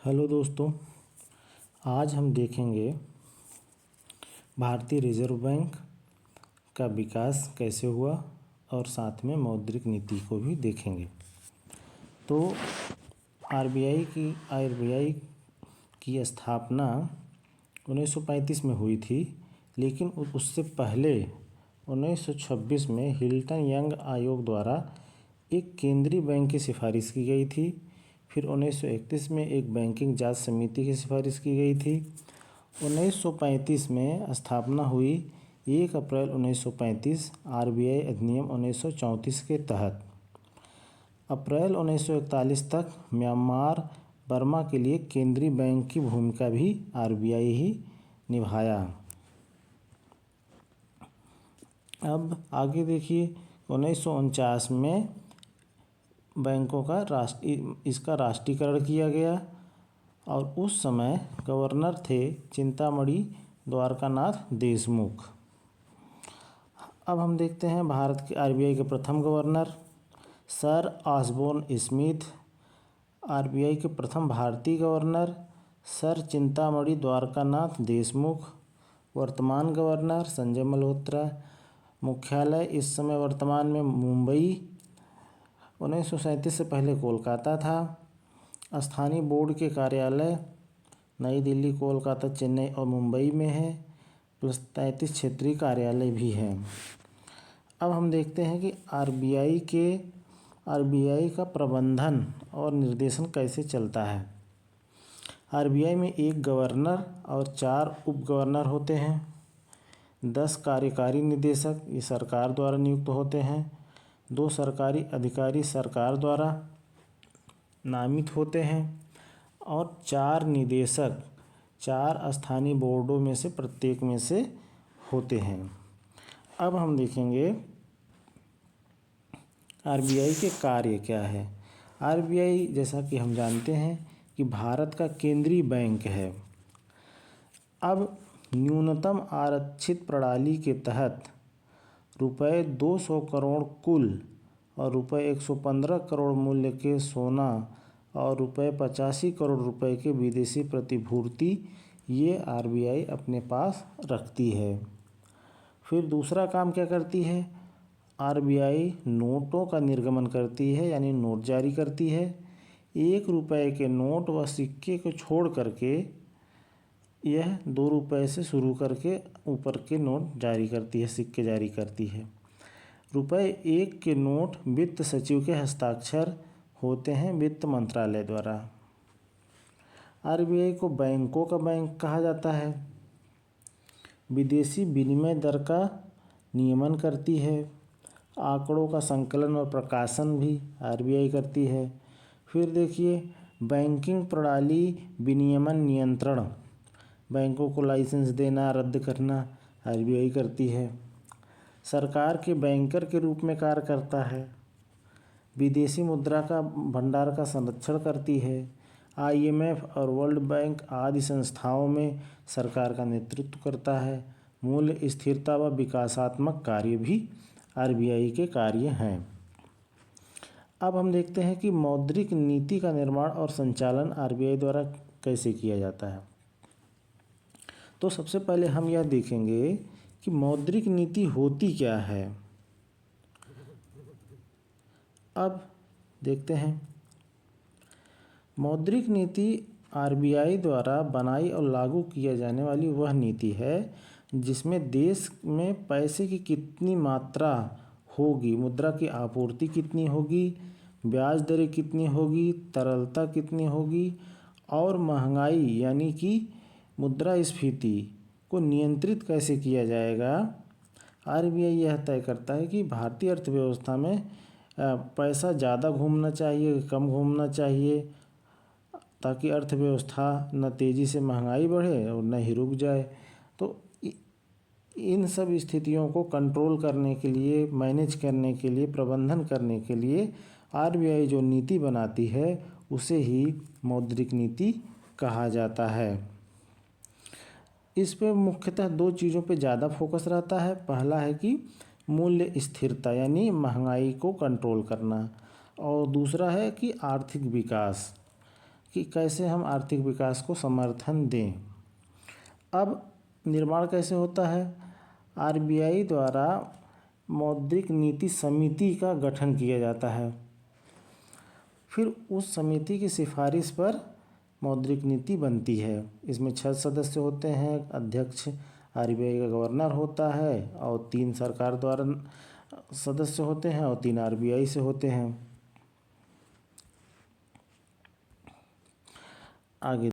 Hello दोस्तों, आज हम देखेंगे भारतीय रिजर्व बैंक का विकास कैसे हुआ और साथ में मौद्रिक नीति को भी देखेंगे। तो आरबीआई की स्थापना 1935 में हुई थी, लेकिन उससे पहले 1926 में हिल्टन यंग आयोग द्वारा एक केंद्रीय बैंक की सिफारिश की गई थी। फिर 1931 में एक बैंकिंग जांच समिति की सिफारिश की गई थी। 1935 में स्थापना हुई। 1 अप्रैल 1935 आरबीआई अधिनियम 1934 के तहत अप्रैल 1941 तक म्यांमार बर्मा के लिए केंद्रीय बैंक की भूमिका भी आरबीआई ही निभाया। अब आगे देखिए, 1949 में बैंकों का इसका राष्ट्रीयकरण किया गया और उस समय गवर्नर थे चिंतामणि द्वारकानाथ देशमुख। अब हम देखते हैं भारत के आरबीआई के प्रथम governor sir Osborne Smith. RBI के प्रथम भारतीय गवर्नर सर चिंतामणि द्वारकानाथ देशमुख। वर्तमान गवर्नर संजय मल्होत्रा। मुख्यालय इस समय वर्तमान में मुंबई, 1937 से पहले कोलकाता था। स्थानीय बोर्ड के कार्यालय नई दिल्ली, कोलकाता, चेन्नई और मुंबई में है, प्लस 33 क्षेत्रीय कार्यालय भी हैं। अब हम देखते हैं कि आरबीआई का प्रबंधन और निर्देशन कैसे चलता है। आरबीआई में एक गवर्नर और 4 उप गवर्नर होते हैं। 10 कार्यकारी निदेशक ये सरकार द्वारा नियुक्त होते हैं। 2 सरकारी अधिकारी सरकार द्वारा नामित होते हैं और 4 निदेशक 4 स्थानीय बोर्डों में से प्रत्येक में से होते हैं। अब हम देखेंगे आरबीआई के कार्य क्या है। आरबीआई जैसा कि हम जानते हैं कि भारत का केंद्रीय बैंक है। अब न्यूनतम आरक्षित प्रणाली के तहत रुपये 200 करोड़ कुल और रुपये 115 करोड़ मूल्य के सोना और रुपये 85 करोड़ रुपए के विदेशी प्रतिभूति ये आरबीआई अपने पास रखती है। फिर दूसरा काम क्या करती है, आरबीआई नोटों का निर्गमन करती है, यानी नोट जारी करती है। 1 रुपये के नोट व सिक्के को छोड़ करके यह 2 रुपये से शुरू करके ऊपर के नोट जारी करती है, सिक्के जारी करती है। रुपये 1 के नोट वित्त सचिव के हस्ताक्षर होते हैं वित्त मंत्रालय द्वारा। आरबीआई को बैंकों का बैंक कहा जाता है। विदेशी विनिमय दर का नियमन करती है। आंकड़ों का संकलन और प्रकाशन भी आरबीआई करती है। फिर देखिए, बैंकिंग प्रणाली विनियमन नियंत्रण, बैंकों को लाइसेंस देना रद्द करना आरबीआई करती है। सरकार के बैंकर के रूप में कार्य करता है। विदेशी मुद्रा का भंडार का संरक्षण करती है। आईएमएफ और वर्ल्ड बैंक आदि संस्थाओं में सरकार का नेतृत्व करता है। मूल्य स्थिरता व विकासात्मक कार्य भी आरबीआई के कार्य हैं। अब हम देखते हैं कि मौद्रिक नीति का निर्माण और संचालन आरबीआई द्वारा कैसे किया जाता है। तो सबसे पहले हम यह देखेंगे कि मौद्रिक नीति होती क्या है। अब देखते हैं, मौद्रिक नीति आरबीआई द्वारा बनाई और लागू किया जाने वाली वह नीति है जिसमें देश में पैसे की कितनी मात्रा होगी, मुद्रा की आपूर्ति कितनी होगी, ब्याज दरें कितनी होगी, तरलता कितनी होगी और महंगाई यानी कि मुद्रास्फीति को नियंत्रित कैसे किया जाएगा। आरबीआई यह तय करता है कि भारतीय अर्थव्यवस्था में पैसा ज़्यादा घूमना चाहिए, कम घूमना चाहिए, ताकि अर्थव्यवस्था न तेज़ी से महंगाई बढ़े और न ही रुक जाए। तो इन सब स्थितियों को कंट्रोल करने के लिए, मैनेज करने के लिए, प्रबंधन करने के लिए आरबीआई जो नीति बनाती है उसे ही मौद्रिक नीति कहा जाता है। इस पे मुख्यतः 2 चीज़ों पे ज़्यादा फोकस रहता है। पहला है कि मूल्य स्थिरता यानी महंगाई को कंट्रोल करना, और दूसरा है कि आर्थिक विकास। कि कैसे हम आर्थिक विकास को समर्थन दें। अब निर्माण कैसे होता है? आरबीआई द्वारा मौद्रिक नीति समिति का गठन किया जाता है, फिर उस समिति की सिफारिश पर मौद्रिक नीति बनती है। इसमें 6 सदस्य होते हैं। अध्यक्ष आरबीआई का गवर्नर होता है और 3 सरकार द्वारा सदस्य होते हैं और 3 आरबीआई से होते हैं। आगे